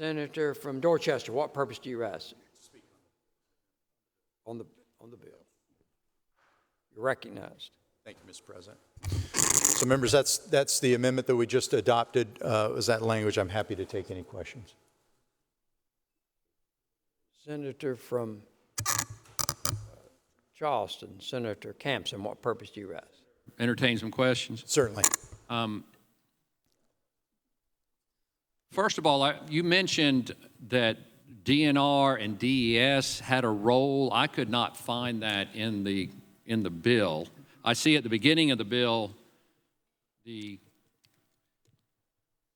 Senator from Dorchester, what purpose do you ask? On the bill. You're recognized. Thank you, Mr. President. So members, that's the amendment that we just adopted. Was that language? I'm happy to take any questions. Senator from Charleston, Senator Campson, what purpose do you ask? Entertain some questions. Certainly. First of all, you mentioned that DNR and DES had a role. I could not find that in the bill. I see at the beginning of the bill the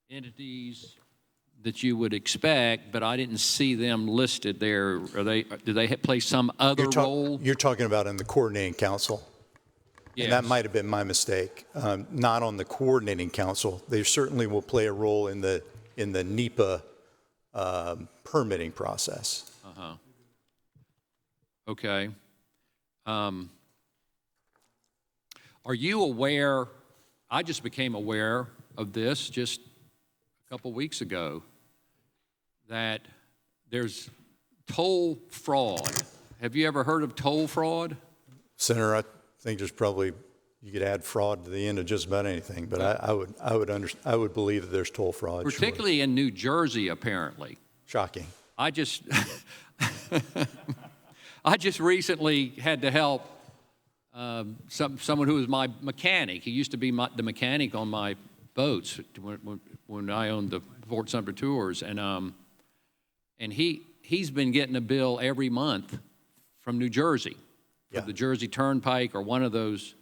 entities that you would expect, but I didn't see them listed there. Do they play some other role? You're talking about in the coordinating council. Yes. And that might have been my mistake. Not on the coordinating council. They certainly will play a role in the NEPA permitting process. Okay. Are you aware, I just became aware of this just a couple weeks ago, that there's toll fraud. Have you ever heard of toll fraud? Senator, I think there's probably, you could add fraud to the end of just about anything, but I would believe that there's toll fraud. Particularly in New Jersey, apparently. Shocking. I just recently had to help someone who was my mechanic. He used to be the mechanic on my boats when I owned the Fort Sumter Tours, and he's been getting a bill every month from New Jersey, from the Jersey Turnpike or one of those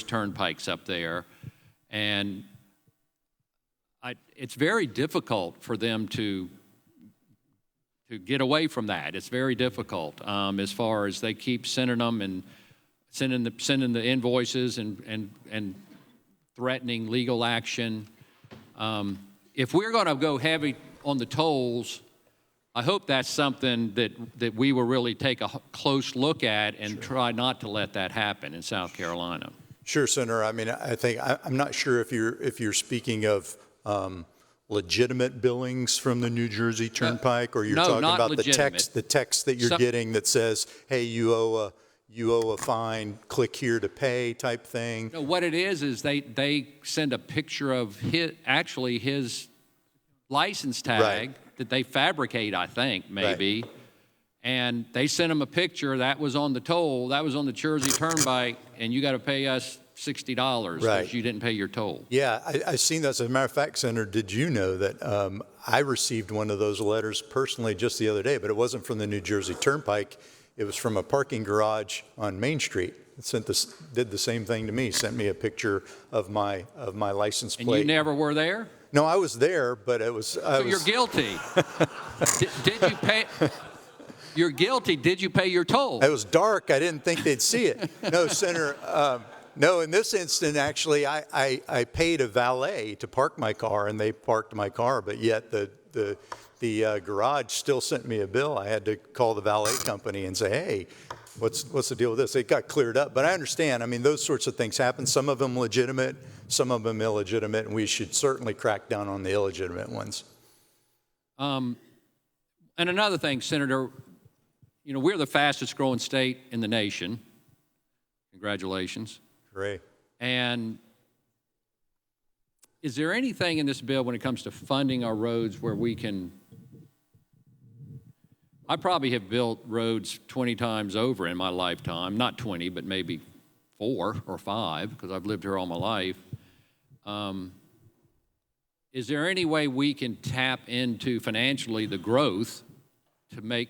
turnpikes up there, and it's very difficult for them to get away from that. It's very difficult as far as they keep sending them and sending the invoices and threatening legal action. If we're going to go heavy on the tolls, I hope that's something that we will really take a close look at and try not to let that happen in South Carolina. Sure, Senator. I mean, I think I'm not sure if you're speaking of legitimate billings from the New Jersey Turnpike, or you're talking about the text that you're getting that says, "Hey, you owe a fine. Click here to pay," type thing. No, what it is they send a picture of his license tag that they fabricate, I think, maybe. Right. And they sent him a picture that was on the toll, that was on the Jersey Turnpike, and you got to pay us $60 because you didn't pay your toll. Yeah, I've seen that. As a matter of fact, Senator, did you know that I received one of those letters personally just the other day, but it wasn't from the New Jersey Turnpike. It was from a parking garage on Main Street. It did the same thing to me, sent me a picture of my license plate. And you never were there? No, I was there, but it was... So you're guilty. Did you pay... You're guilty. Did you pay your toll? It was dark. I didn't think they'd see it. No, Senator, no, in this instance, actually, I paid a valet to park my car, and they parked my car, but yet the garage still sent me a bill. I had to call the valet company and say, "Hey, what's the deal with this?" It got cleared up, but I understand. I mean, those sorts of things happen. Some of them legitimate, some of them illegitimate, and we should certainly crack down on the illegitimate ones. And another thing, Senator, you know, we're the fastest growing state in the nation. Congratulations. Great. And is there anything in this bill when it comes to funding our roads where we can... I probably have built roads 20 times over in my lifetime, not 20, but maybe 4 or 5, because I've lived here all my life. Is there any way we can tap into financially the growth to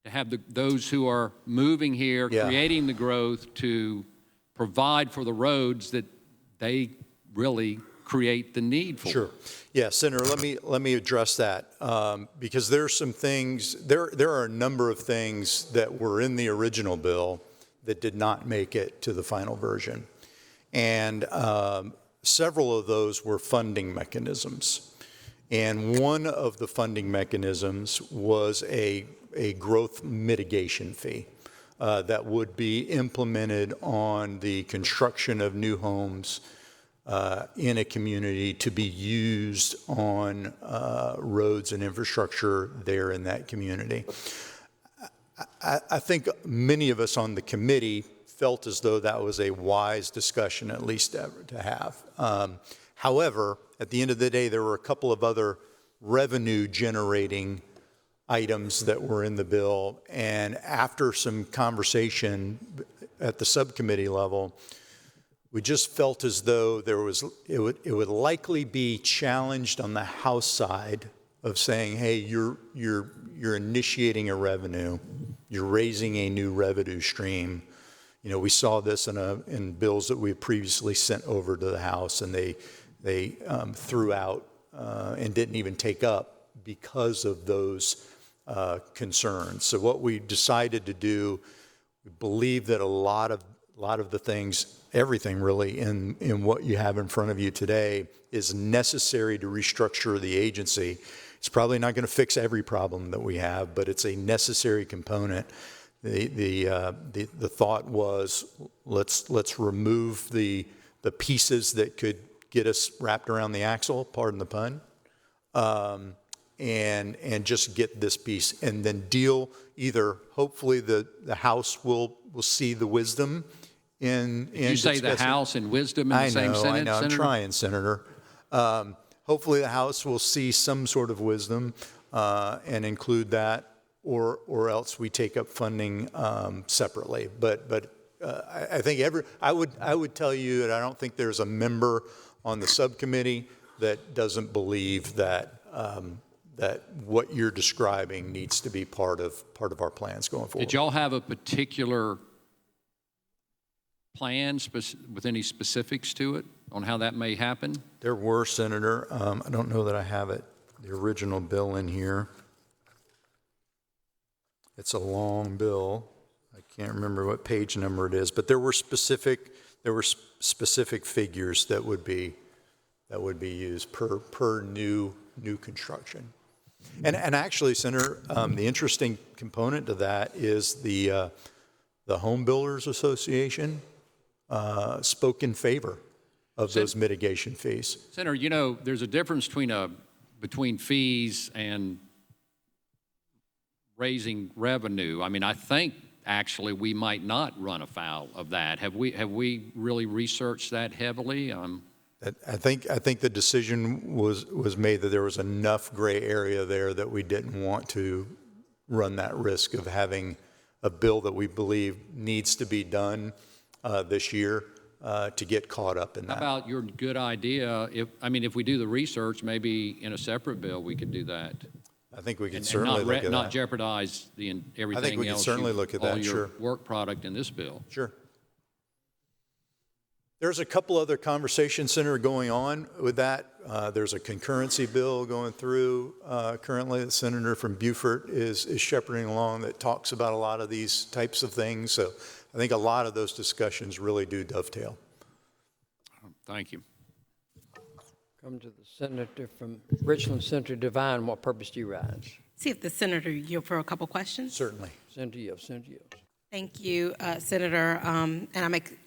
have those who are moving here, creating the growth, to provide for the roads that they really create the need for? Sure. Yeah, Senator, let me address that because there are some things, there are a number of things that were in the original bill that did not make it to the final version. And several of those were funding mechanisms. And one of the funding mechanisms was a growth mitigation fee that would be implemented on the construction of new homes in a community to be used on roads and infrastructure there in that community. I think many of us on the committee felt as though that was a wise discussion, at least to have. However, at the end of the day, there were a couple of other revenue-generating items that were in the bill, and after some conversation at the subcommittee level, we just felt as though it would likely be challenged on the House side of saying, hey, you're initiating a revenue, you're raising a new revenue stream. You know, we saw this in bills that we had previously sent over to the House, and they threw out and didn't even take up because of those concerns. So what we decided to do, we believe that a lot of the things, everything really in what you have in front of you today is necessary to restructure the agency. It's probably not going to fix every problem that we have, but it's a necessary component. The thought was let's remove the pieces that could get us wrapped around the axle, pardon the pun, and just get this piece, and then deal either. Hopefully the House will see the wisdom in. Did you say the House and wisdom in the same sentence? I know. Senator? I'm trying, Senator. Hopefully the House will see some sort of wisdom and include that, or else we take up funding separately. But I think I would tell you that I don't think there's a member on the subcommittee that doesn't believe that that what you're describing needs to be part of our plans going forward. Did y'all have a particular plan with any specifics to it on how that may happen? There were, Senator. I don't know that I have the original bill in here. It's a long bill. I can't remember what page number it is, but there were specific figures that would be used per new construction. And actually, Senator, the interesting component to that is the Home Builders Association spoke in favor of those mitigation fees. Senator, you know, there's a difference between fees and raising revenue. I mean, I think actually we might not run afoul of that. Have we really researched that heavily? I think the decision was made that there was enough gray area there that we didn't want to run that risk of having a bill that we believe needs to be done this year to get caught up in that. How about your good idea? If we do the research, maybe in a separate bill we could do that. I think we could certainly look at that. Not jeopardize everything else. I think we could certainly look at that, all your sure. work product in this bill. Sure. There's a couple other conversations, Senator, going on with that. There's a concurrency bill going through currently. The senator from Beaufort is shepherding along that talks about a lot of these types of things. So I think a lot of those discussions really do dovetail. Thank you. Come to the senator from Richland, Senator Devine. What purpose do you rise? See if the senator yield for a couple questions. Certainly. Senator Yields, Senator Yields. Thank you, Senator. And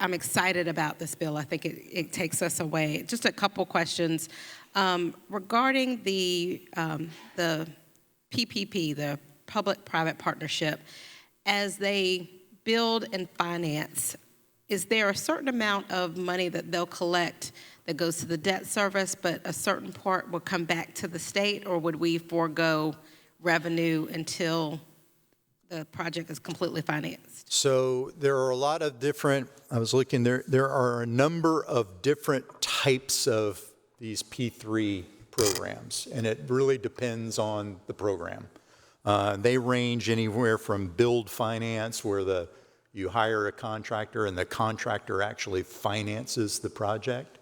I'm excited about this bill. I think it takes us away. Just a couple questions regarding the PPP, the public-private partnership. As they build and finance, is there a certain amount of money that they'll collect that goes to the debt service, but a certain part will come back to the state, or would we forego revenue until the project is completely financed? So there are a lot of different, I was looking there are a number of different types of these P3 programs, and it really depends on the program. They range anywhere from build finance, where you hire a contractor and the contractor actually finances the project,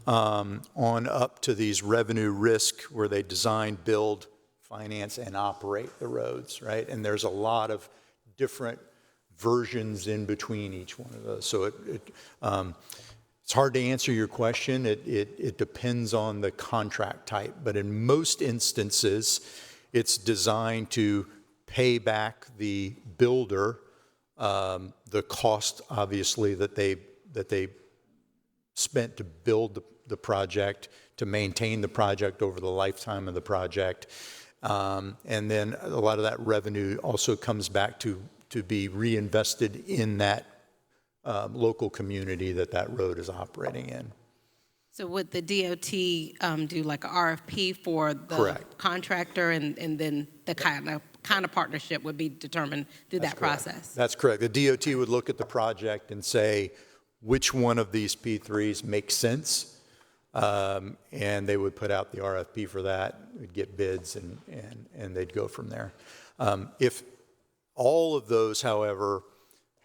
on up to these revenue risk, where they design, build, finance, and operate the roads, right? And there's a lot of different versions in between each one of those. So it's hard to answer your question. It depends on the contract type, but in most instances, it's designed to pay back the builder the cost, obviously, that they spent to build the project, to maintain the project over the lifetime of the project. And then a lot of that revenue also comes back to be reinvested in that local community that road is operating in. So would the DOT do like an RFP for the Correct. contractor, and then the kind of partnership would be determined through that process? That's correct. The DOT would look at the project and say, which one of these P3s makes sense? And they would put out the RFP for that, we'd get bids, and they'd go from there. If all of those, however,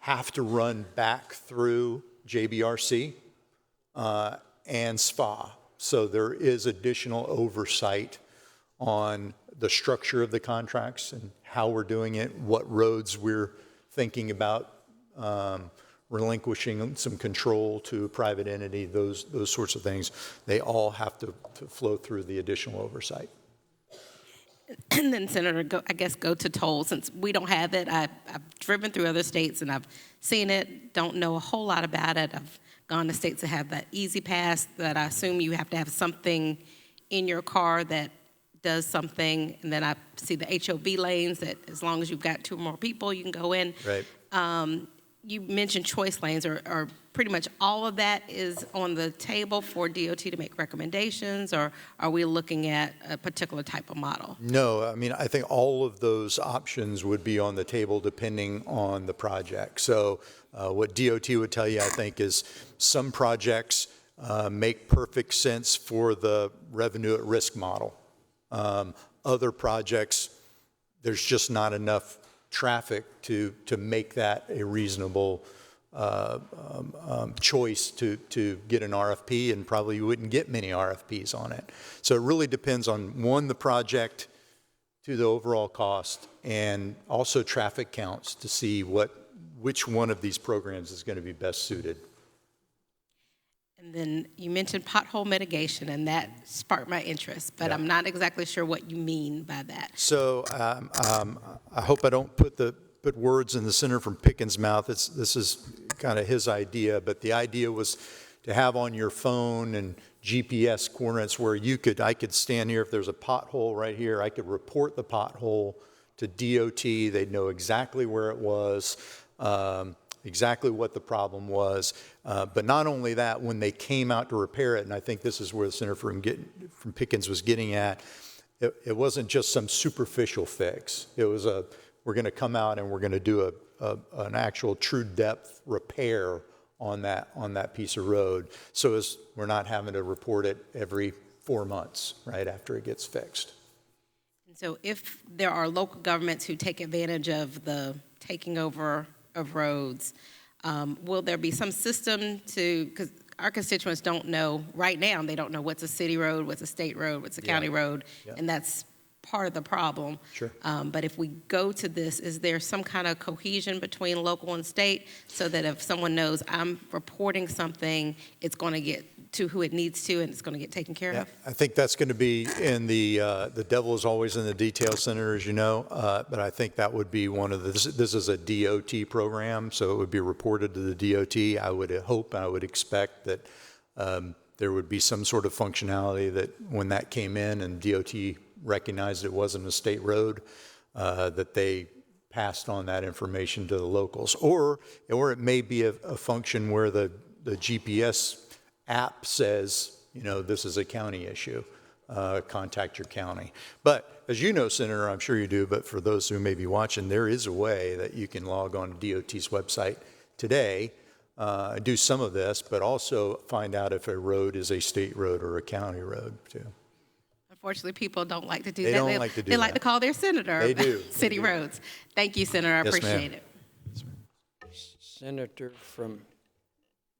have to run back through JBRC and SPA, so there is additional oversight on the structure of the contracts and how we're doing it, what roads we're thinking about relinquishing some control to a private entity, those sorts of things, they all have to flow through the additional oversight. And then, Senator, go to toll, since we don't have it. I've driven through other states and I've seen it, don't know a whole lot about it. I've gone to states that have that easy pass, that I assume you have to have something in your car that does something, and then I see the HOV lanes that as long as you've got 2 or more people, you can go in. Right. You mentioned choice lanes, or pretty much all of that is on the table for DOT to make recommendations, or are we looking at a particular type of model? No, I mean, I think all of those options would be on the table depending on the project. So what DOT would tell you, I think, is some projects make perfect sense for the revenue at risk model. Other projects, there's just not enough traffic to make that a reasonable choice to get an RFP, and probably you wouldn't get many RFPs on it. So it really depends on, one, the project, to the overall cost, and also traffic counts to see which one of these programs is going to be best suited. And then you mentioned pothole mitigation, and that sparked my interest, but Yeah. I'm not exactly sure what you mean by that. So I hope I don't put words in the Senator from Pickens' mouth. This is kind of his idea, but the idea was to have on your phone and GPS coordinates where I could stand here, if there's a pothole right here, I could report the pothole to DOT. They'd know exactly where it was, exactly what the problem was. But not only that, when they came out to repair it, and I think this is where the Senator from Pickens was getting at, it wasn't just some superficial fix. It was we're going to come out and we're going to do an actual true depth repair on that piece of road. So we're not having to report it every 4 months, right, after it gets fixed. And so if there are local governments who take advantage of the taking over of roads, will there be some system because our constituents don't know right now, they don't know what's a city road, what's a state road, what's a county road, and that's part of the problem. Sure. But if we go to this, is there some kind of cohesion between local and state, so that if someone knows I'm reporting something, it's going to get to who it needs to, and it's going to get taken care of? I think that's going to be in the devil is always in the details, Senator, as you know, but I think that would be one of this is a DOT program, so it would be reported to the DOT. I would hope, I would expect that there would be some sort of functionality that when that came in and DOT recognized it wasn't a state road, that they passed on that information to the locals. Or it may be a function where the GPS app says, this is a county issue, contact your county. But as you know, Senator, I'm sure you do, but for those who may be watching, there is a way that you can log on to DOT's website today, do some of this, but also find out if a road is a state road or a county road too. Unfortunately, people don't like to do They that. don't like to do They like that. to call their senator They about do. city They do. roads. Thank you, Senator. I Yes, appreciate ma'am. it. Senator from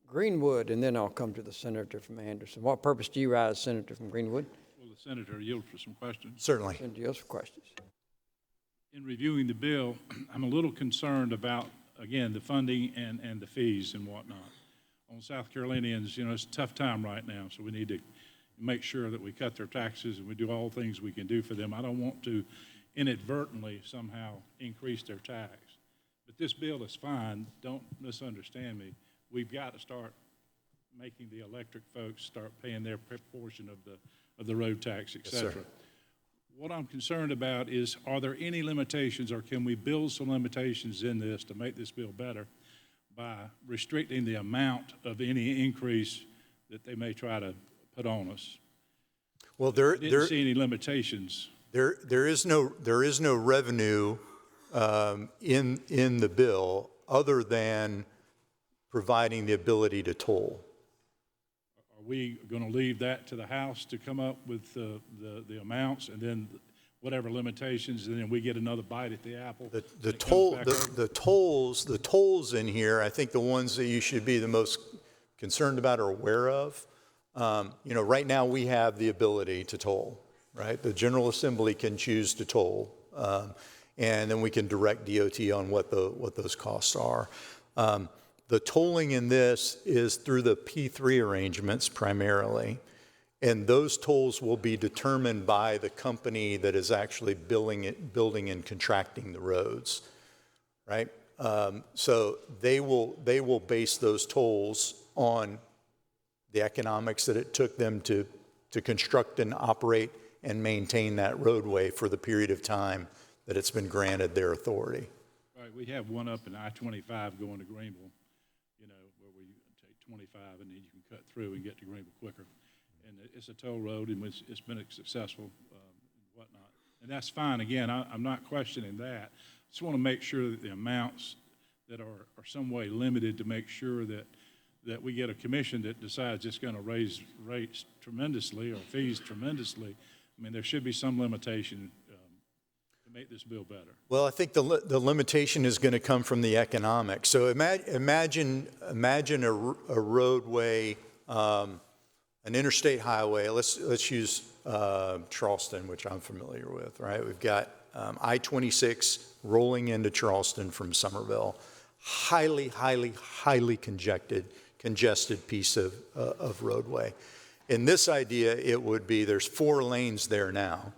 Greenwood, and then I'll come to the senator from Anderson. What purpose do you rise, Senator from Greenwood? Will the senator yield for some questions? Certainly. Anybody else for questions? In reviewing the bill, I'm a little concerned about, again, the funding and the fees and whatnot. On South Carolinians, it's a tough time right now, so we need to make sure that we cut their taxes and we do all things we can do for them. I don't want to inadvertently somehow increase their tax. But this bill is fine. Don't misunderstand me. We've got to start making the electric folks start paying their portion of the road tax, et cetera. sir. What I'm concerned about is, are there any limitations, or can we build some limitations in this to make this bill better by restricting the amount of any increase that they may try to put on us? Well, I didn't see any limitations. there is no revenue in the bill other than providing the ability to toll. Are we going to leave that to the House to come up with the amounts, and then whatever limitations, and then we get another bite at the apple? The tolls in here, I think the ones that you should be the most concerned about or aware of. Right now we have the ability to toll, right? The General Assembly can choose to toll, and then we can direct DOT on what those costs are. The tolling in this is through the P3 arrangements primarily, and those tolls will be determined by the company that is actually building and contracting the roads, right? So they will base those tolls on the economics that it took them to construct and operate and maintain that roadway for the period of time that it's been granted their authority. Right, we have one up in I-25 going to Greenville, where we take 25 and then you can cut through and get to Greenville quicker. And it's a toll road, and it's been successful and whatnot. And that's fine. Again, I'm not questioning that. I just want to make sure that the amounts that are some way limited, to make sure that we get a commission that decides it's going to raise rates tremendously or fees tremendously. I mean, there should be some limitation to make this bill better. Well, I think the limitation is going to come from the economics. So imagine a roadway, an interstate highway. Let's use Charleston, which I'm familiar with, right? We've got I-26 rolling into Charleston from Somerville. Highly congested piece of roadway. In this idea, it would be there's 4 lanes there now.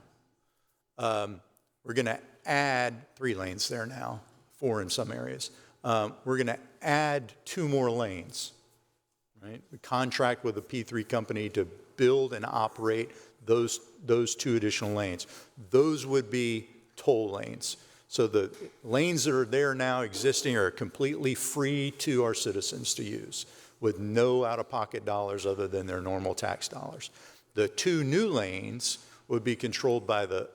We're going to add 3 lanes there now, 4 in some areas. We're going to add 2 more lanes, right? We contract with a P3 company to build and operate those 2 additional lanes. Those would be toll lanes. So the lanes that are there now existing are completely free to our citizens to use, with no out-of-pocket dollars other than their normal tax dollars. The 2 new lanes would be controlled by the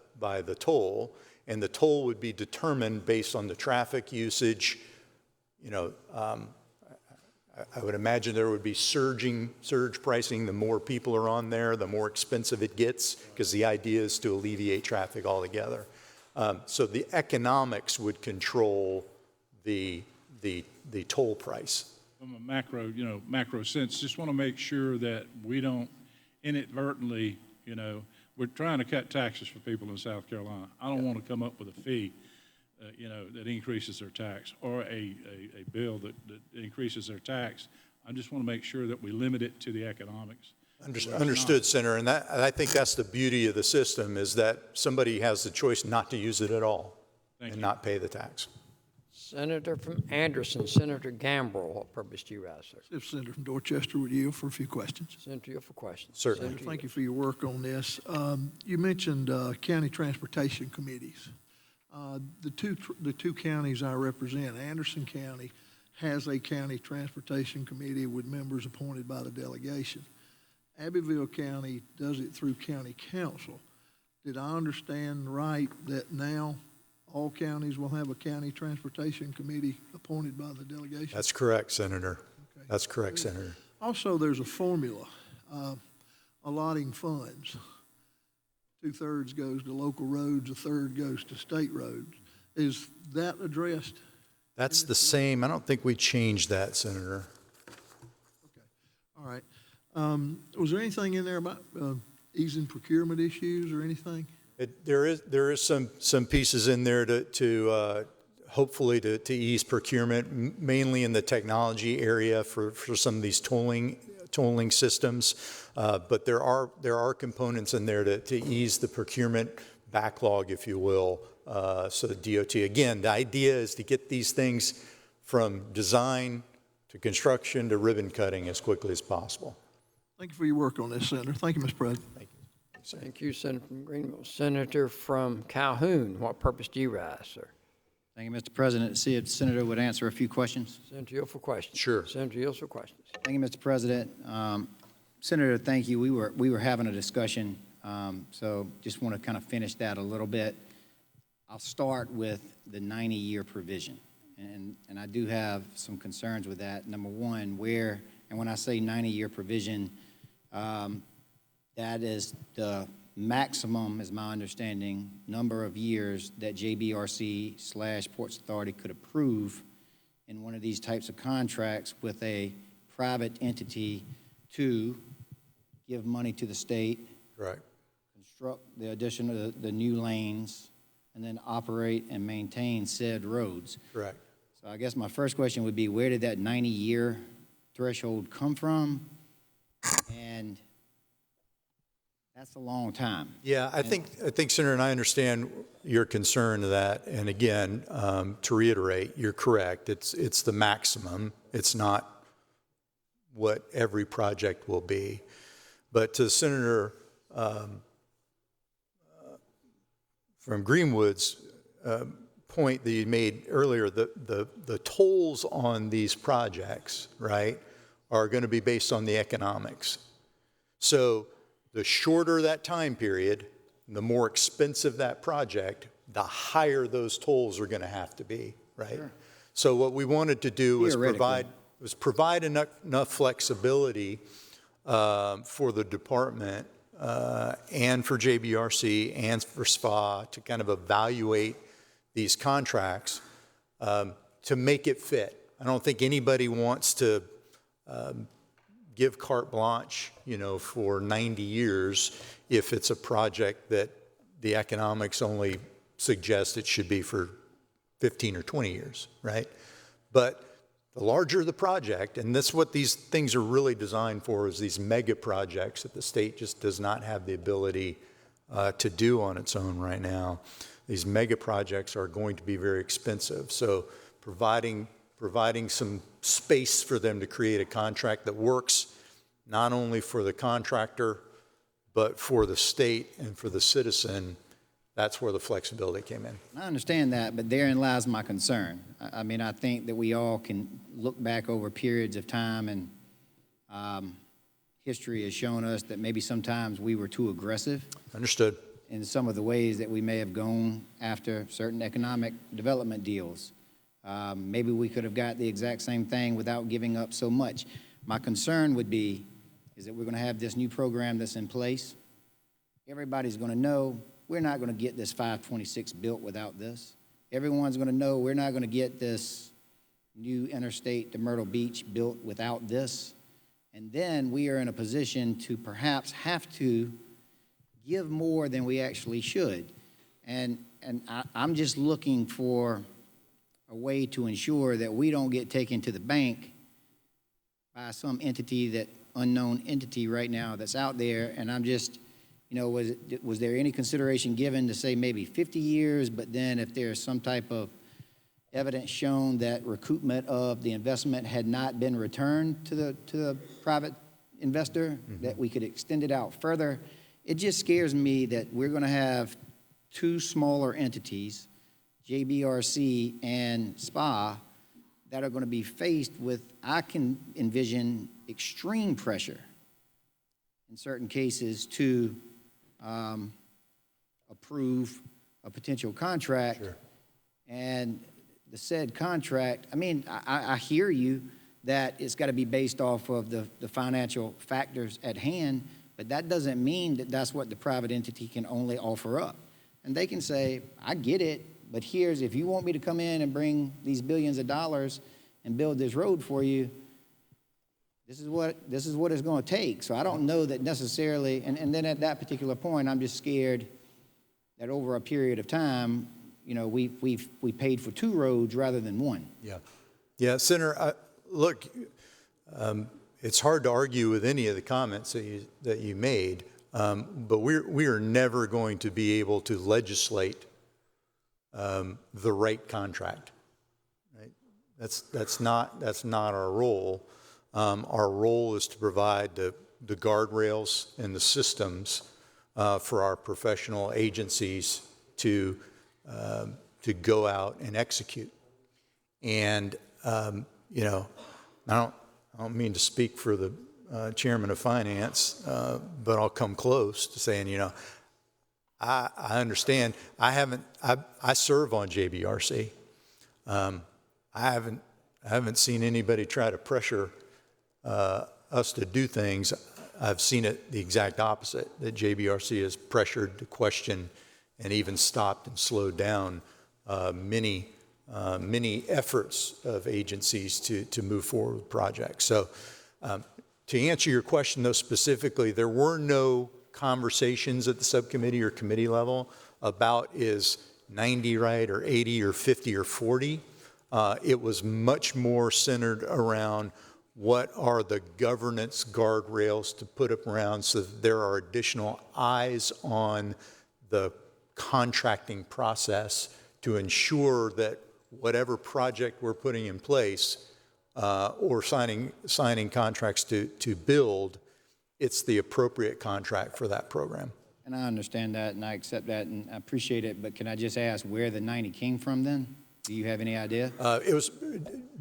toll, and the toll would be determined based on the traffic usage. I would imagine there would be surge pricing. The more people are on there, the more expensive it gets, because the idea is to alleviate traffic altogether. So the economics would control the toll price. From a macro sense, just want to make sure that we don't inadvertently, we're trying to cut taxes for people in South Carolina. I don't want to come up with a fee, that increases their tax, or a bill that increases their tax. I just want to make sure that we limit it to the economics. Understood, Senator, and I think that's the beauty of the system, is that somebody has the choice not to use it at all and not pay the tax. Senator from Anderson, Senator Gambrell, what purpose do you rise, sir? Senator from Dorchester, would you for a few questions? Senator, you for questions. Certainly. Senator, Thank you for your work on this. You mentioned county transportation committees. The two counties I represent, Anderson County has a county transportation committee with members appointed by the delegation. Abbeville County does it through county council. Did I understand right that now all counties will have a county transportation committee appointed by the delegation? That's correct, Senator. Okay. That's correct, Senator. Also, there's a formula allotting funds. 2/3 goes to local roads, 1/3 goes to state roads. Is that addressed? That's the same. I don't think we changed that, Senator. Okay, all right. Was there anything in there about easing procurement issues or anything? There is some pieces in there to hopefully to ease procurement, mainly in the technology area for some of these tolling systems. But there are components in there to ease the procurement backlog, if you will. So the DOT, again, the idea is to get these things from design to construction to ribbon cutting as quickly as possible. Thank you for your work on this, Senator. Thank you, Mr. President. Thank you, Senator from Greenville. Senator from Calhoun, what purpose do you rise, sir? Thank you, Mr. President. See if the Senator would answer a few questions. Senator Yield for questions. Sure. Senator Yield for questions. Thank you, Mr. President. Senator, thank you. We were having a discussion, so just want to kind of finish that a little bit. I'll start with the 90-year provision, and I do have some concerns with that. Number one, and when I say 90-year provision, that is the maximum, is my understanding, number of years that JBRC/Ports Authority could approve in one of these types of contracts with a private entity to give money to the state, Right. construct the addition of the new lanes, and then operate and maintain said roads. Correct. So I guess my first question would be, where did that 90-year threshold come from? And that's a long time. Yeah, I think, Senator, and I understand your concern to that. And again, to reiterate, you're correct. It's the maximum. It's not what every project will be. But to Senator from Greenwood's point that you made earlier, the tolls on these projects, right, are going to be based on the economics. So the shorter that time period, the more expensive that project, the higher those tolls are going to have to be, right? Sure. So what we wanted to do was provide enough flexibility for the department and for JBRC and for SPA to kind of evaluate these contracts to make it fit. I don't think anybody wants to give carte blanche, for 90 years if it's a project that the economics only suggest it should be for 15 or 20 years, right? But the larger the project, and that's what these things are really designed for, is these mega projects that the state just does not have the ability to do on its own right now. These mega projects are going to be very expensive. So providing some space for them to create a contract that works not only for the contractor, but for the state and for the citizen, that's where the flexibility came in. I understand that, but therein lies my concern. I mean, I think that we all can look back over periods of time, and history has shown us that maybe sometimes we were too aggressive. Understood. In some of the ways that we may have gone after certain economic development deals. Maybe we could have got the exact same thing without giving up so much. My concern would be is that we're going to have this new program that's in place. Everybody's going to know we're not going to get this 526 built without this. Everyone's going to know we're not going to get this new interstate to Myrtle Beach built without this. And then we are in a position to perhaps have to give more than we actually should. And I'm just looking for a way to ensure that we don't get taken to the bank by some unknown entity right now that's out there. And I'm just, was there any consideration given to say maybe 50 years, but then if there's some type of evidence shown that recoupment of the investment had not been returned to the private investor, that we could extend it out further? It just scares me that we're going to have two smaller entities, JBRC and SPA, that are going to be faced with, I can envision, extreme pressure in certain cases to approve a potential contract. Sure. And the said contract, I mean, I hear you that it's got to be based off of the financial factors at hand, but that doesn't mean that that's what the private entity can only offer up. And they can say, I get it, but if you want me to come in and bring these billions of dollars and build this road for you, this is what it's going to take. So I don't know that necessarily, and then at that particular point, I'm just scared that over a period of time, we paid for two roads rather than one. Yeah, Senator, look, it's hard to argue with any of the comments that you made, but we are never going to be able to legislate the right contract. Right? That's not our role. Our role is to provide the guardrails and the systems for our professional agencies to go out and execute. And you know, I don't mean to speak for the chairman of finance, but I'll come close to saying, you know, I understand. I serve on JBRC. I haven't seen anybody try to pressure us to do things. I've seen it the exact opposite, that JBRC has pressured to question and even stopped and slowed down many efforts of agencies to move forward with projects. So to answer your question, though, specifically, there were no conversations at the subcommittee or committee level about is 90 right or 80 or 50 or 40. It was much more centered around what are the governance guardrails to put up around so that there are additional eyes on the contracting process to ensure that whatever project we're putting in place or signing contracts to build, it's the appropriate contract for that program. And I understand that, and I accept that, and I appreciate it, but can I just ask where the 90 came from then? Do you have any idea? It was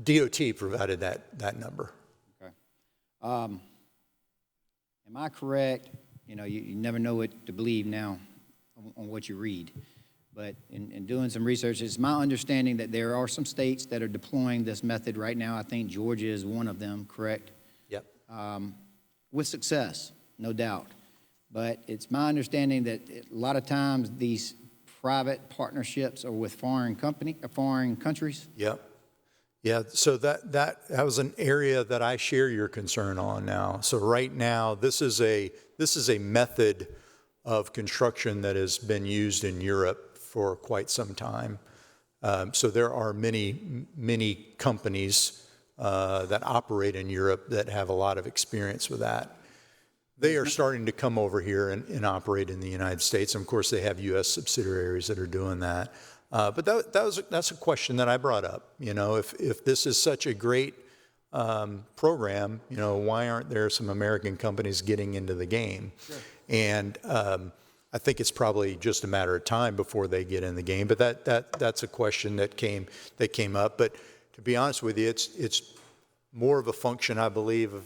DOT provided that number. Okay. Am I correct? You know, you never know what to believe now on what you read. But in doing some research, it's my understanding that there are some states that are deploying this method right now. I think Georgia is one of them, correct? Yep. With success, no doubt. But it's my understanding that a lot of times these private partnerships are with foreign countries. Yep. Yeah, so that was an area that I share your concern on now. So right now, this is a method of construction that has been used in Europe for quite some time. So there are many companies that operate in Europe that have a lot of experience with that. They are starting to come over here and operate in the United States. And of course, they have U.S. subsidiaries that are doing that. But that's a question that I brought up. You know, if this is such a great program, you know, why aren't there some American companies getting into the game? Sure. And I think it's probably just a matter of time before they get in the game. But that's a question that came up. But to be honest with you, it's more of a function, I believe, of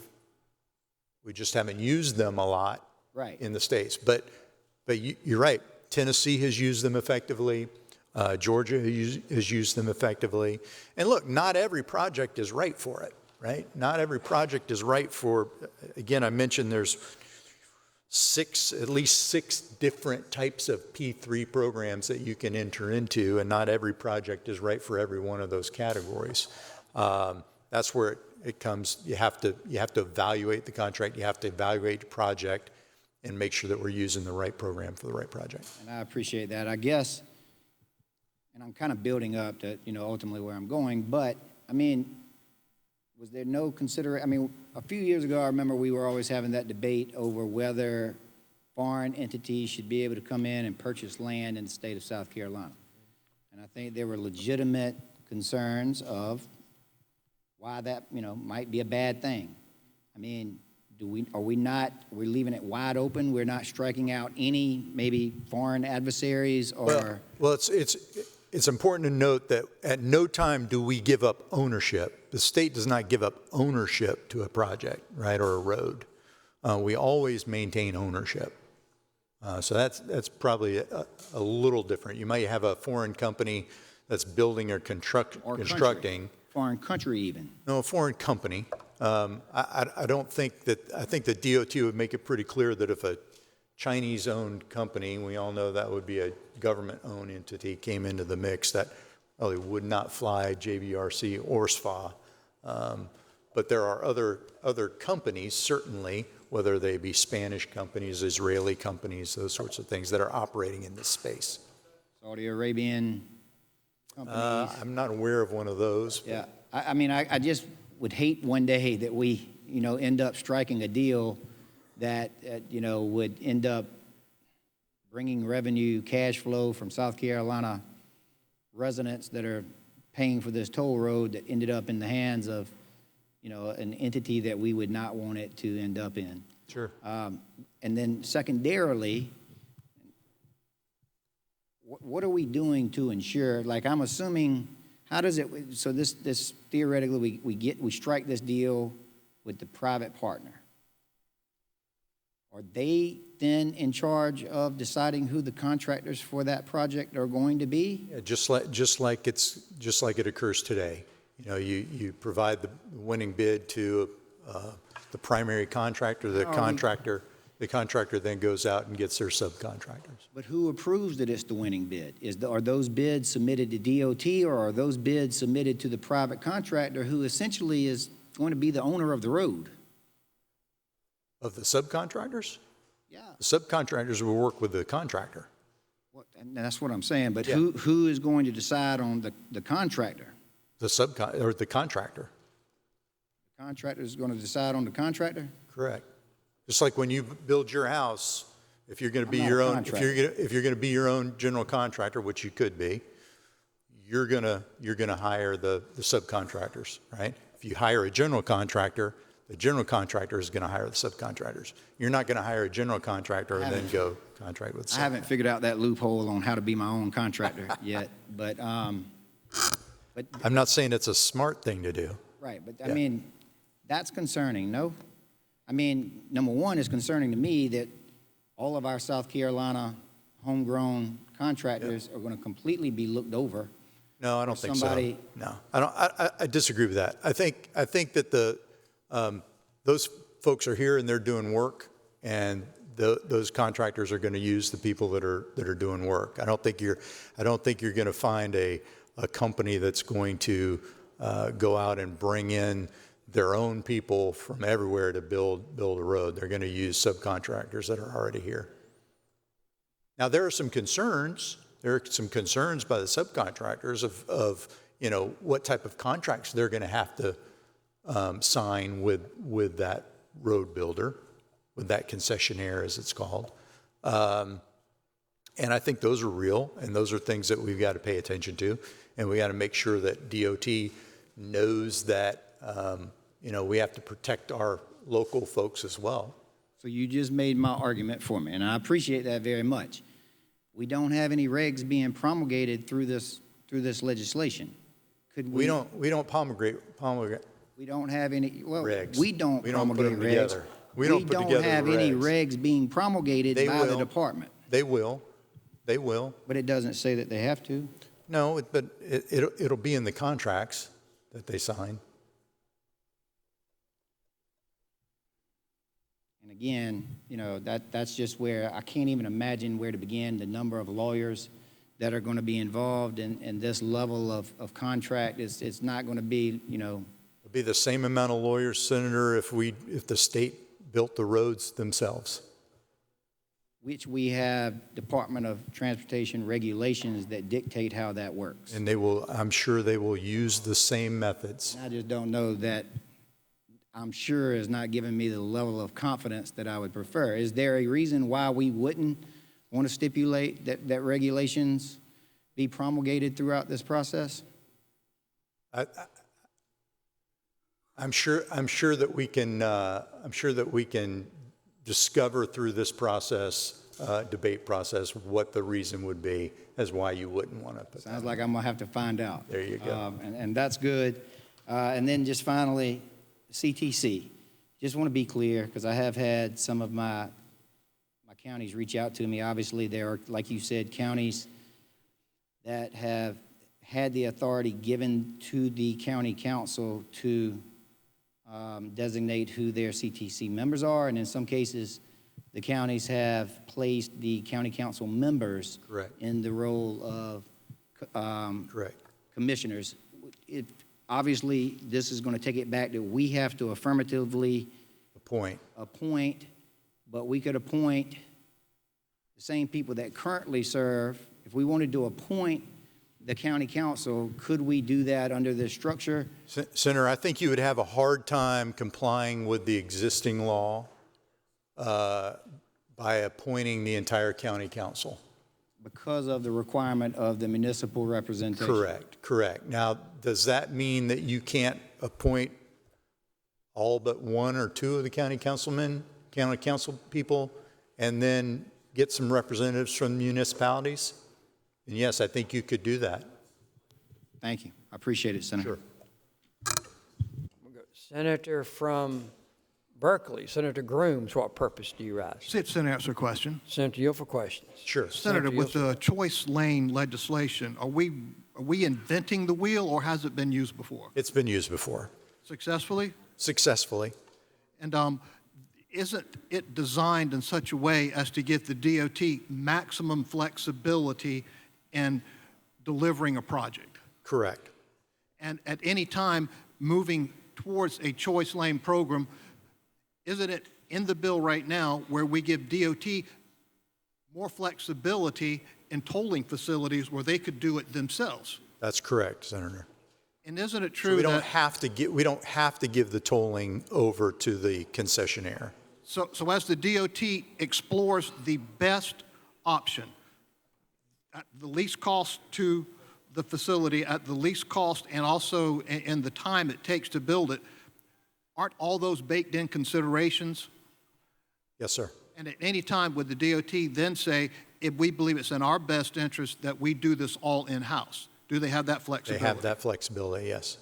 we just haven't used them a lot in the States. But you're right. Tennessee has used them effectively. Georgia has used them effectively. And look, not every project is right for it, right? Not every project is right for, again, I mentioned there's at least six different types of P3 programs that you can enter into, and not every project is right for every one of those categories. That's where it comes. You have to evaluate the contract. You have to evaluate the project and make sure that we're using the right program for the right project. And I appreciate that. I guess, and I'm kind of building up to, you know, ultimately where I'm going, but, I mean, was there no I mean, a few years ago, I remember we were always having that debate over whether foreign entities should be able to come in and purchase land in the state of South Carolina. And I think there were legitimate concerns of why that, you know, might be a bad thing. I mean, are we leaving it wide open? We're not striking out any maybe foreign adversaries or? Well, it's important to note that at no time do we give up ownership. The state does not give up ownership to a project, right, or a road. We always maintain ownership. So that's probably a little different. You might have a foreign company that's building or constructing. Foreign country even. No, a foreign company. I don't think that, I think the DOT would make it pretty clear that if a Chinese-owned company, we all know that would be a government-owned entity, came into the mix, that probably would not fly JBRC or SFA. But there are other companies, certainly, whether they be Spanish companies, Israeli companies, those sorts of things that are operating in this space. Saudi Arabian companies. I'm not aware of one of those. Yeah, I mean, I just would hate one day that we, you know, end up striking a deal that, you know, would end up bringing revenue, cash flow from South Carolina residents that are paying for this toll road that ended up in the hands of, you know, an entity that we would not want it to end up in. Sure. And then secondarily, what are we doing to ensure, like I'm assuming, how does it, so this theoretically, we strike this deal with the private partner. Are they then in charge of deciding who the contractors for that project are going to be? Yeah, just like it occurs today. You know, you provide the winning bid to the primary contractor. The contractor then goes out and gets their subcontractors. But who approves that it's the winning bid? Are those bids submitted to DOT, or are those bids submitted to the private contractor who essentially is going to be the owner of the road? Of the subcontractors? Yeah. The subcontractors will work with the contractor. And that's what I'm saying, but Yeah. who is going to decide on the contractor? The contractor. The contractor is going to decide on the contractor? Correct. Just like when you build your house, if you're going to be I'm not your a own, contractor. if you're going to be your own general contractor, which you could be, you're going to hire the subcontractors, right? If you hire a general contractor, the general contractor is going to hire the subcontractors. You're not going to hire a general contractor and then go contract with. I haven't figured out that loophole on how to be my own contractor yet, but I'm not saying it's a smart thing to do. right, but Yeah. I mean, that's concerning, no? I mean, number one, it's concerning to me that all of our South Carolina homegrown contractors are going to completely be looked over. No, I don't think somebody- so. No, I don't. I disagree with that. I think that those folks are here and they're doing work, and those contractors are going to use the people that are doing work. I don't think you're going to find a company that's going to go out and bring in their own people from everywhere to build a road. They're going to use subcontractors that are already here. Now, there are some concerns. There are some concerns by the subcontractors of you know, what type of contracts they're going to have to sign with that road builder, with that concessionaire, as it's called. And I think those are real, and those are things that we've got to pay attention to, and we got to make sure that DOT knows that you know, we have to protect our local folks as well. So you just made my argument for me, and I appreciate that very much. We don't have any regs being promulgated through this legislation. Could We don't promulgate We don't have any, well, regs. we don't We don't put promulgate them regs. together. We don't put together have any regs. regs being promulgated They by the will. department. They will. But it doesn't say that they have to. No, but it'll be in the contracts that they sign. And again, you know, that's just where I can't even imagine where to begin, the number of lawyers that are going to be involved in this level of contract. It's not going to be, you know. It'll be the same amount of lawyers, Senator, if the state built the roads themselves. Which we have Department of Transportation regulations that dictate how that works. And I'm sure they will use the same methods. I just don't know that, I'm sure is not giving me the level of confidence that I would prefer. Is there a reason why we wouldn't want to stipulate that regulations be promulgated throughout this process? I'm sure that we can discover through this process, debate process, what the reason would be as why you wouldn't want to put that. Sounds like I'm going to have to find out. There you go. And that's good. And then just finally, CTC. Just want to be clear, because I have had some of my counties reach out to me. Obviously, there are, like you said, counties that have had the authority given to the county council to designate who their CTC members are, and in some cases, the counties have placed the county council members Correct. in the role of Correct. commissioners. Obviously, this is going to take it back that we have to affirmatively Appoint. but we could appoint the same people that currently serve. If we wanted to appoint the county council, could we do that under this structure? Senator, I think you would have a hard time complying with the existing law by appointing the entire county council. because of the requirement of the municipal representation. Correct. Now, does that mean that you can't appoint all but one or two of the county council people, and then get some representatives from municipalities? And yes, I think you could do that. Thank you. I appreciate it, Senator. Sure. Senator from Berkeley, Senator Grooms, what purpose do you rise? Sit, Senator, answer a question. Senator Yield for questions. Sure. Senator, with the choice lane legislation, are we inventing the wheel, or has it been used before? It's been used before. Successfully? Successfully. And isn't it designed in such a way as to give the DOT maximum flexibility in delivering a project? Correct. And at any time moving towards a choice lane program, isn't it in the bill right now where we give DOT more flexibility in tolling facilities where they could do it themselves? That's correct, Senator. And isn't it So true we don't that we don't have to give the tolling over to the concessionaire. so as the DOT explores the best option at the least cost to the facility, at the least cost, and also in the time it takes to build it, aren't all those baked in considerations? Yes, sir. And at any time would the DOT then say, if we believe it's in our best interest that we do this all in-house? Do they have that They flexibility? have that flexibility, yes.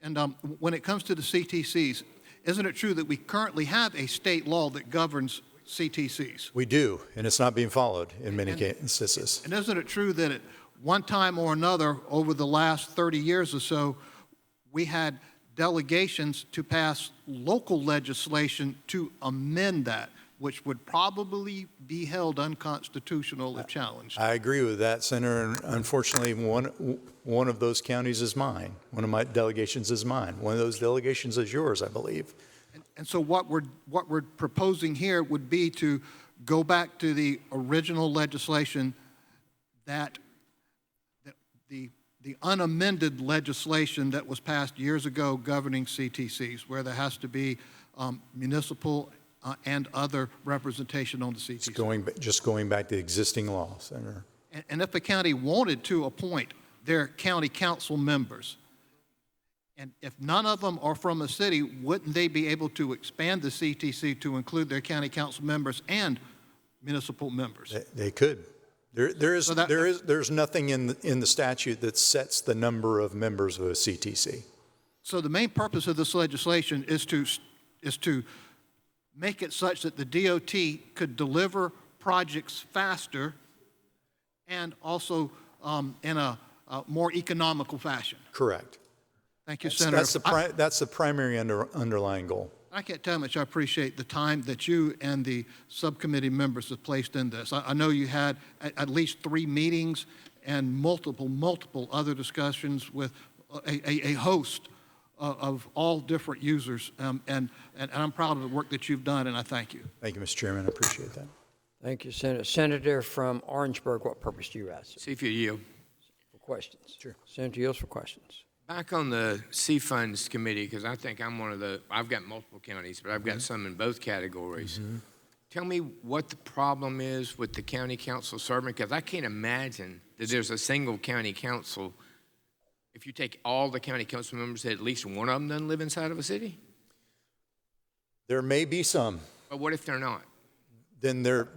And when it comes to the CTCs, isn't it true that we currently have a state law that governs CTCs? We do, and it's not being followed in many instances. And isn't it true that at one time or another over the last 30 years or so, we had delegations to pass local legislation to amend that, which would probably be held unconstitutional if challenged? I agree with that, Senator, and unfortunately, one of those counties is mine. One of my delegations is mine. One of those delegations is yours, I believe. And so what we're proposing here would be to go back to the original legislation, that the unamended legislation that was passed years ago governing CTCs, where there has to be municipal and other representation on the CTC. Just going back to the existing law, Senator. And if the county wanted to appoint their county council members, and if none of them are from a city, wouldn't they be able to expand the CTC to include their county council members and municipal members? They could. There's nothing in the statute that sets the number of members of a CTC. So the main purpose of this legislation is to make it such that the DOT could deliver projects faster and also in a more economical fashion. Correct. Thank you, Senator. That's the primary underlying goal. I can't tell how much I appreciate the time that you and the subcommittee members have placed in this. I know you had at least 3 meetings and multiple other discussions with a host of all different users, and I'm proud of the work that you've done, and I thank you. Thank you, Mr. Chairman. I appreciate that. Thank you, Senator. Senator from Orangeburg, what purpose do you rise? See if you yield. For questions. Sure. Senator Yields for questions. Back on the C Funds Committee, because I think I'm one of the, I've got multiple counties, but I've got some in both categories. Tell me what the problem is with the county council serving, because I can't imagine that there's a single county council. If you take all the county council members, at least one of them doesn't live inside of a city? There may be some. But what if they're not? Then they're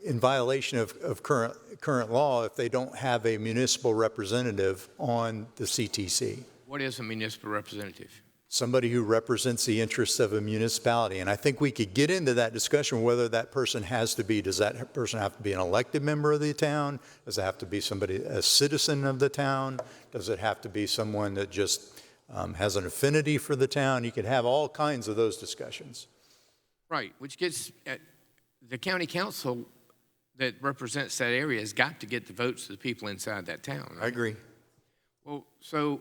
in violation of current law if they don't have a municipal representative on the CTC. What is a municipal representative? Somebody who represents the interests of a municipality. And I think we could get into that discussion whether that person has to be, does that person have to be an elected member of the town? Does it have to be somebody, a citizen of the town? Does it have to be someone that just has an affinity for the town? You could have all kinds of those discussions. Right, which gets at the county council that represents that area has got to get the votes of the people inside that town. Right? I agree. Well, so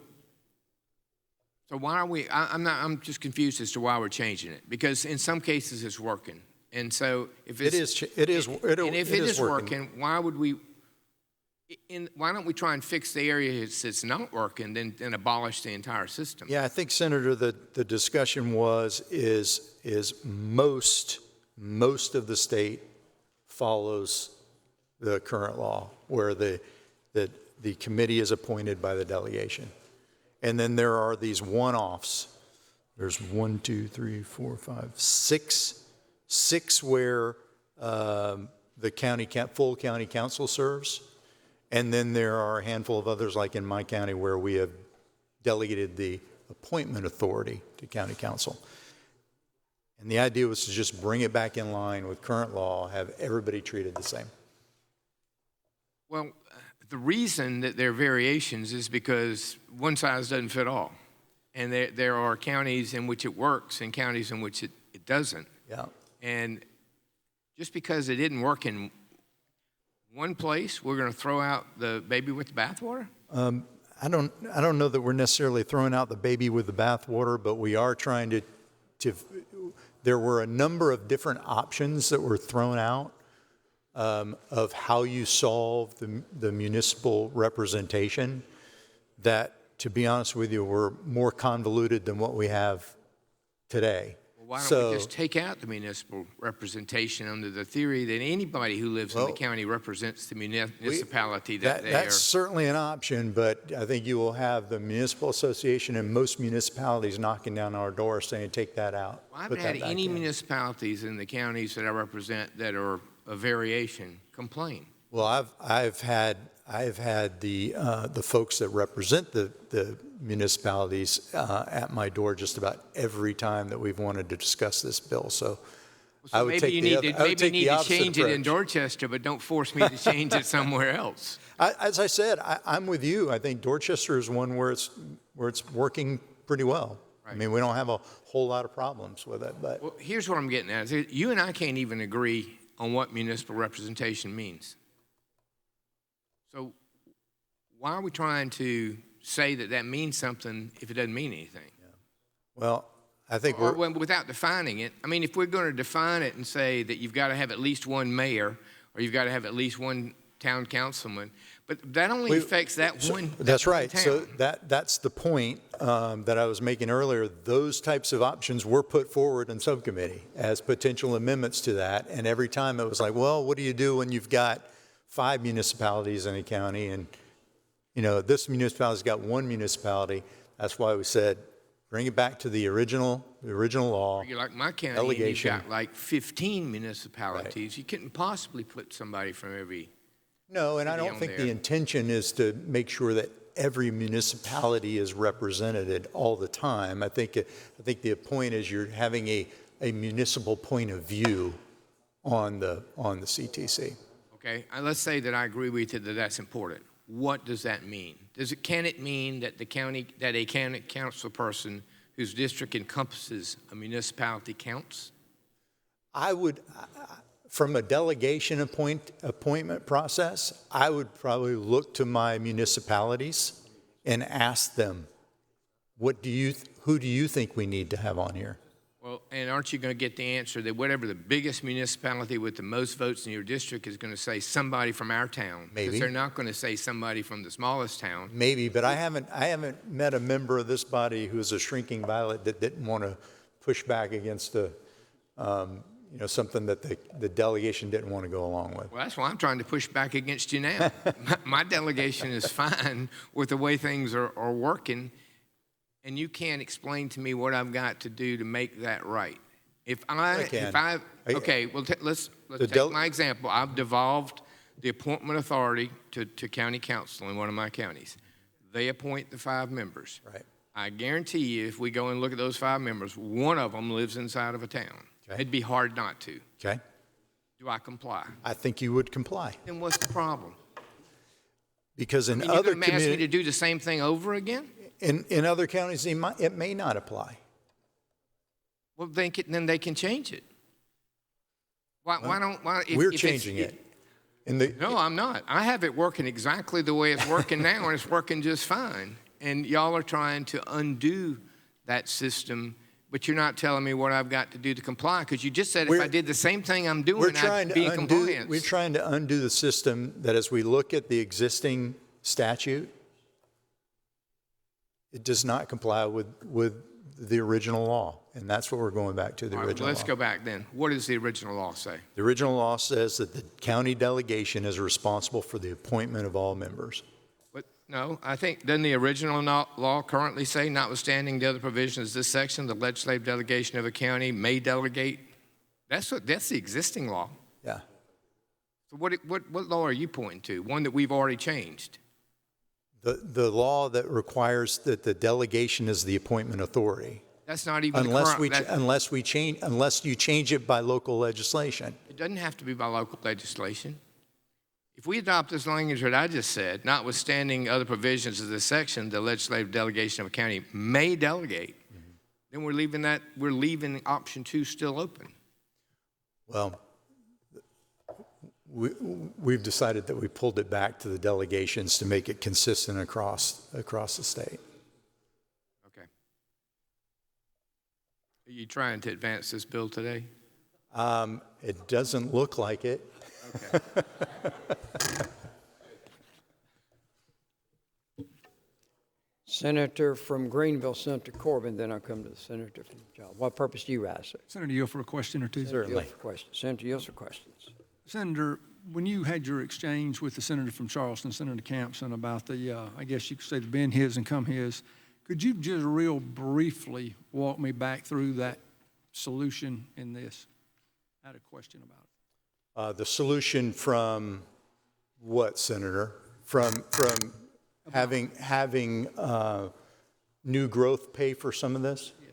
why are we? I'm just confused as to why we're changing it, because in some cases it's working, and so if it is working, why would we? Why don't we try and fix the areas that's not working, then abolish the entire system? Yeah, I think, Senator, the discussion is most of the state follows the current law, where the committee is appointed by the delegation. And then there are these one-offs. There's 1, 2, 3, 4, 5, 6 where the full county council serves. And then there are a handful of others, like in my county, where we have delegated the appointment authority to county council. And the idea was to just bring it back in line with current law, have everybody treated the same. Well, the reason that there are variations is because one size doesn't fit all. And there are counties in which it works and counties in which it doesn't. Yeah. And just because it didn't work in one place, we're going to throw out the baby with the bathwater? I don't know that we're necessarily throwing out the baby with the bathwater, but we are trying to there were a number of different options that were thrown out of how you solve the municipal representation that, to be honest with you, were more convoluted than what we have today. Well, why don't we just take out the municipal representation under the theory that anybody who lives in the county represents the municipality that they are? That's certainly an option, but I think you will have the municipal association and most municipalities knocking down our door saying, take that out. Well, I haven't had any municipalities in the counties that I represent that are a variation complain. Well, I've had the folks that represent the municipalities at my door just about every time that we've wanted to discuss this bill. So I would take the opposite approach. Maybe you need to change it in Dorchester, but don't force me to change it somewhere else. As I said, I'm with you. I think Dorchester is one where it's working pretty well. Right. I mean, we don't have a whole lot of problems with it. But well, here's what I'm getting at. You and I can't even agree on what municipal representation means. So why are we trying to say that means something if it doesn't mean anything? Yeah. Well, I think without defining it. I mean, if we're going to define it and say that you've got to have at least one mayor or you've got to have at least one town councilman, but that only affects that one. That's right. Town. So that's the point that I was making earlier. Those types of options were put forward in subcommittee as potential amendments to that. And every time it was like, well, what do you do when you've got 5 municipalities in a county and, you know, this municipality's got 1 municipality? That's why we said, bring it back to the original law. You're like my county, delegation. and you've got like 15 municipalities. Right. You couldn't possibly put somebody from every. No, and I don't think the intention is to make sure that every municipality is represented all the time. I think the point is you're having a municipal point of view on the CTC. Okay, let's say that I agree with you that that's important. What does that mean? Can it mean that a county council person whose district encompasses a municipality counts? I would, from a delegation appointment process, I would probably look to my municipalities and ask them, who do you think we need to have on here? Well, and aren't you going to get the answer that whatever the biggest municipality with the most votes in your district is going to say somebody from our town? Maybe. Because they're not going to say somebody from the smallest town. Maybe, but I haven't met a member of this body who's a shrinking violet that didn't want to push back against something that the delegation didn't want to go along with. Well, that's why I'm trying to push back against you now. My delegation is fine with the way things are working. And you can't explain to me what I've got to do to make that right. Let's take my example. I've devolved the appointment authority to county council in one of my counties. They appoint the 5 members. Right. I guarantee you, if we go and look at those 5 members, one of them lives inside of a town. Okay. It'd be hard not to. Okay. Do I comply? I think you would comply. Then what's the problem? Because in other other communities, ask me to do the same thing over again? In other counties, it may not apply. Well, then they can change it. We're changing it. No, I'm not. I have it working exactly the way it's working now, and it's working just fine. And y'all are trying to undo that system, but you're not telling me what I've got to do to comply, because you just said if I did the same thing I'm doing, I'd be in compliance. We're trying to undo the system that as we look at the existing statute, it does not comply with the original law, and that's what we're going back to, the All right, original let's law. go back then. What does the original law say? The original law says that the county delegation is responsible for the appointment of all members. But no, I think, doesn't the original law currently say, notwithstanding the other provisions of this section, the legislative delegation of a county may delegate? That's the existing law. Yeah. So what law are you pointing to? One that we've already changed? The law that requires that the delegation is the appointment authority. That's not even the Unless current, unless you change it by local legislation. it doesn't have to be by local legislation. If we adopt this language that I just said, notwithstanding other provisions of this section, the legislative delegation of a county may delegate, then we're leaving option 2 still open. Well, we've decided that we pulled it back to the delegations to make it consistent across the state. Okay. Are you trying to advance this bill today? It doesn't look like it. Okay. Senator from Greenville, Senator Corbin, then I'll come to the senator from Charles. What purpose do you rise, sir? Senator Yield for a question or two. Yield for questions. Senator Yield for questions. Senator, when you had your exchange with the senator from Charleston, Senator Campson, about the, I guess you could say the been his and come his, could you just real briefly walk me back through that solution in this? I had a question about it. The solution from what, Senator? From having new growth pay for some of this? Yes.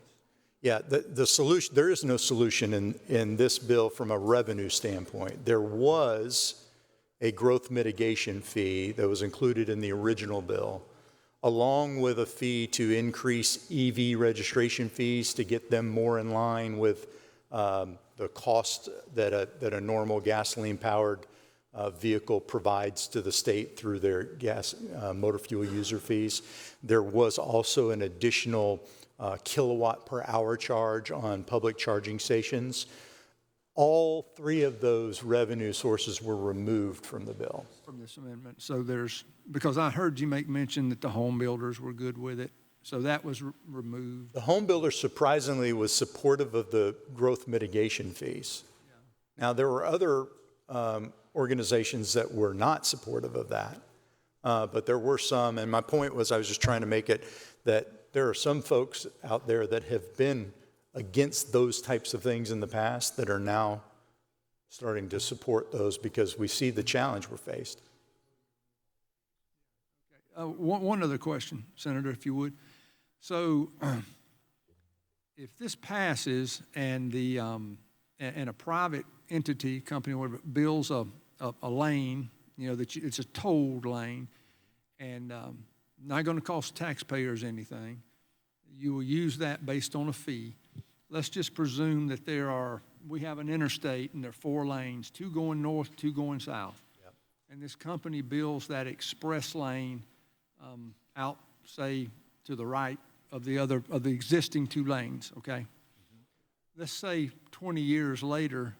Yeah, the solution, there is no solution in this bill from a revenue standpoint. There was a growth mitigation fee that was included in the original bill, along with a fee to increase EV registration fees to get them more in line with the cost that a normal gasoline-powered vehicle provides to the state through their motor fuel user fees. There was also an additional kilowatt per hour charge on public charging stations. All 3 of those revenue sources were removed from the bill. From this amendment. So because I heard you make mention that the home builders were good with it, so that was removed. The home builder surprisingly was supportive of the growth mitigation fees. Yeah. Now, there were other organizations that were not supportive of that, but there were some, and my point was I was just trying to make it that there are some folks out there that have been against those types of things in the past that are now starting to support those because we see the challenge we're faced. One other question, Senator, if you would. So if this passes and and a private entity, company, or whatever, builds a lane, it's a tolled lane, and not going to cost taxpayers anything, you will use that based on a fee. Let's just presume that we have an interstate and there are 4 lanes, 2 going north, 2 going south. Yep. And this company builds that express lane out, say, to the right of the existing 2 lanes, okay? Mm-hmm. Let's say 20 years later,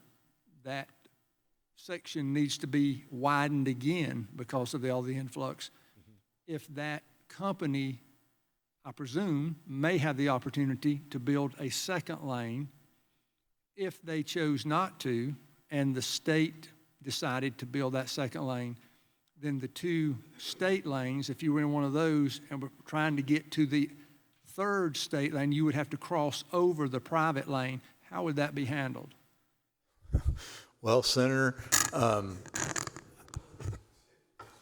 that section needs to be widened again because of all the influx. Mm-hmm. If that company, I presume, may have the opportunity to build a second lane. If they chose not to, and the state decided to build that second lane, then the 2 state lanes, if you were in one of those and were trying to get to the 3rd state lane, you would have to cross over the private lane. How would that be handled? Well, Senator,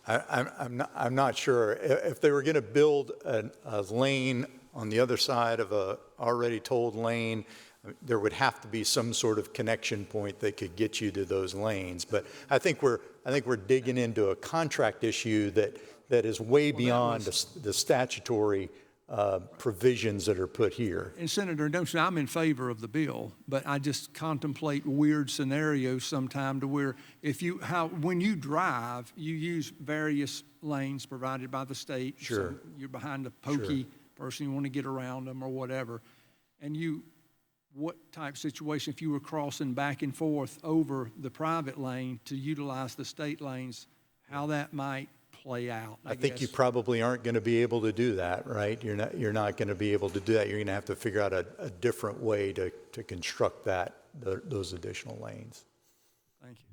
I'm not sure. If they were going to build a lane on the other side of a already tolled lane, there would have to be some sort of connection point that could get you to those lanes. But I think we're digging into a contract issue that is way beyond the statutory provisions that are put here. And Senator, I'm in favor of the bill, but I just contemplate weird scenarios sometime to where when you drive, you use various lanes provided by the state. Sure. So you're behind a pokey person, you want to get around them or whatever. And what type situation, if you were crossing back and forth over the private lane to utilize the state lanes, how that might play out, I think you probably aren't going to be able to do that, right? You're not going to be able to do that. You're going to have to figure out a different way to construct those additional lanes. Thank you.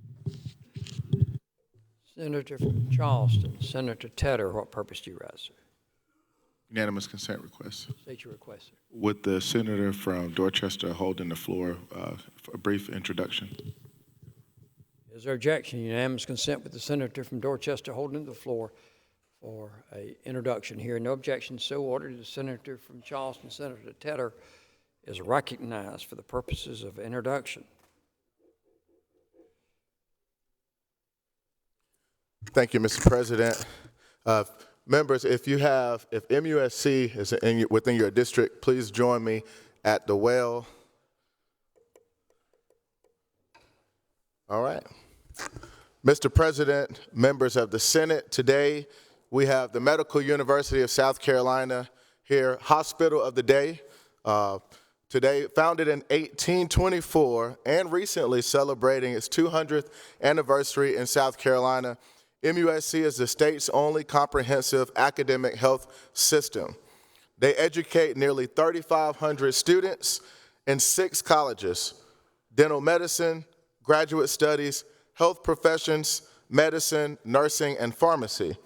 Senator from Charleston, Senator Tedder, what purpose do you rise, sir? Unanimous consent request. State your request, sir. With the senator from Dorchester holding the floor for a brief introduction. Is there objection? Unanimous consent with the senator from Dorchester holding the floor for an introduction here. No objection, so ordered. The senator from Charleston, Senator Tedder, is recognized for the purposes of introduction. Thank you, Mr. President. Members, if MUSC is within your district, please join me at the well. All right. Mr. President, members of the Senate, today we have the Medical University of South Carolina here, Hospital of the Day. Today, founded in 1824 and recently celebrating its 200th anniversary in South Carolina, MUSC is the state's only comprehensive academic health system. They educate nearly 3,500 students in 6 colleges: dental medicine, graduate studies, health professions, medicine, nursing, and pharmacy.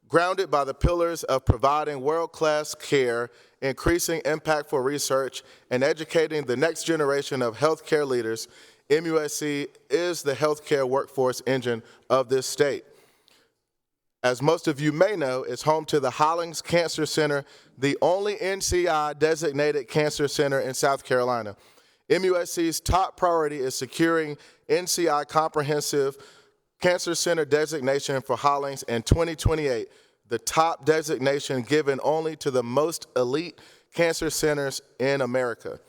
Grounded by the pillars of providing world-class care, increasing impactful research, and educating the next generation of healthcare leaders, MUSC is the healthcare workforce engine of this state. As most of you may know, it's home to the Hollings Cancer Center, the only NCI-designated cancer center in South Carolina. MUSC's top priority is securing NCI Comprehensive Cancer Center designation for Hollings in 2028, the top designation given only to the most elite cancer centers in America.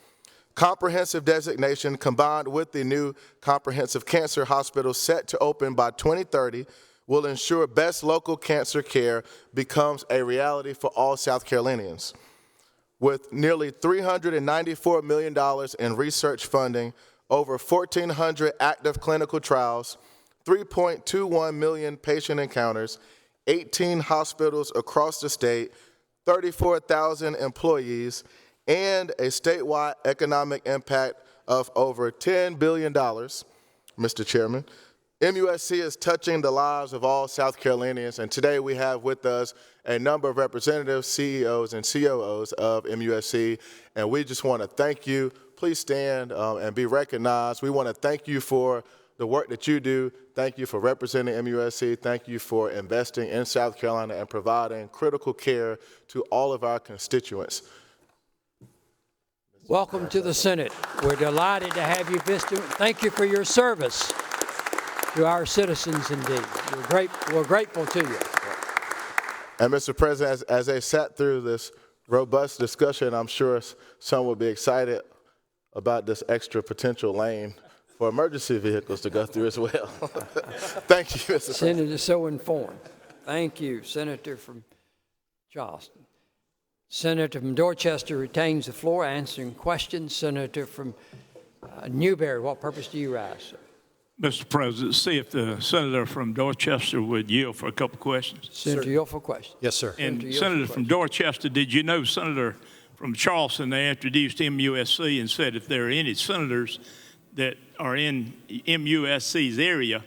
Comprehensive designation combined with the new Comprehensive Cancer Hospital set to open by 2030 will ensure best local cancer care becomes a reality for all South Carolinians. With nearly $394 million in research funding, over 1,400 active clinical trials, 3.21 million patient encounters, 18 hospitals across the state, 34,000 employees, and a statewide economic impact of over $10 billion, Mr. Chairman, MUSC is touching the lives of all South Carolinians, and today we have with us a number of representatives, CEOs, and COOs of MUSC, and we just want to thank you. Please stand and be recognized. We want to thank you for the work that you do. Thank you for representing MUSC. Thank you for investing in South Carolina and providing critical care to all of our constituents. Welcome to the Senate. We're delighted to have you visit. Thank you for your service to our citizens, indeed. We're grateful to you. And Mr. President, as they sat through this robust discussion, I'm sure some will be excited about this extra potential lane for emergency vehicles to go through as well. Thank you, Mr. President. Senator so informed. Thank you, Senator from Charleston. Senator from Dorchester retains the floor, answering questions. Senator from Newberry, what purpose do you rise, sir? Mr. President, see if the senator from Dorchester would yield for a couple questions. Senator, yield for question. Yes, sir. And Senator from Dorchester, did you know Senator from Charleston, they introduced MUSC and said if there are any senators that are in MUSC's area,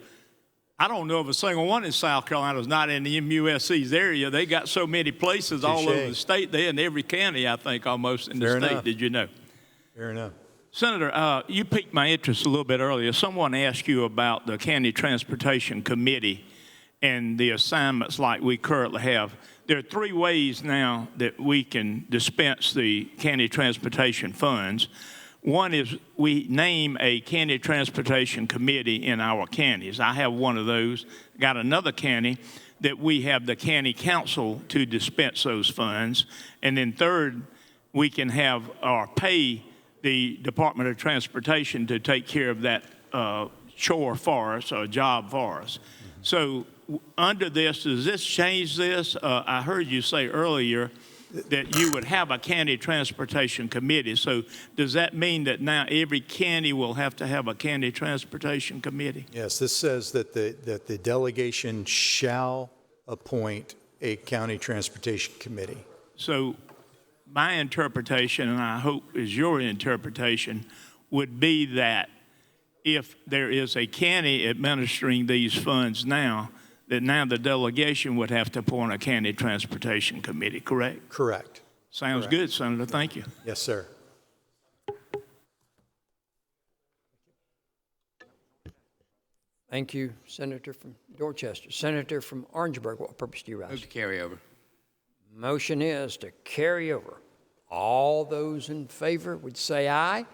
I don't know of a single one in South Carolina that's not in the MUSC's area. They got so many places all over the state. They're in every county, I think, almost in the state. Enough. Did you know? Fair enough. Senator, you piqued my interest a little bit earlier. Someone asked you about the County Transportation Committee and the assignments like we currently have. There are 3 ways now that we can dispense the county transportation funds. One is we name a county transportation committee in our counties. I have one of those. Got another county that we have the county council to dispense those funds. And then third, we can have or pay the Department of Transportation to take care of that chore for us or job for us. So under this, does this change this? I heard you say earlier that you would have a county transportation committee. So does that mean that now every county will have to have a county transportation committee? Yes, this says that the delegation shall appoint a county transportation committee. So my interpretation, and I hope is your interpretation, would be that if there is a county administering these funds now, that now the delegation would have to appoint a county transportation committee, correct? Correct. Sounds good, Senator. Thank you. Yes, sir. Thank you, Senator from Dorchester. Senator from Orangeburg, what purpose do you rise? Move to carry over. Motion is to carry over. All those in favor would say aye.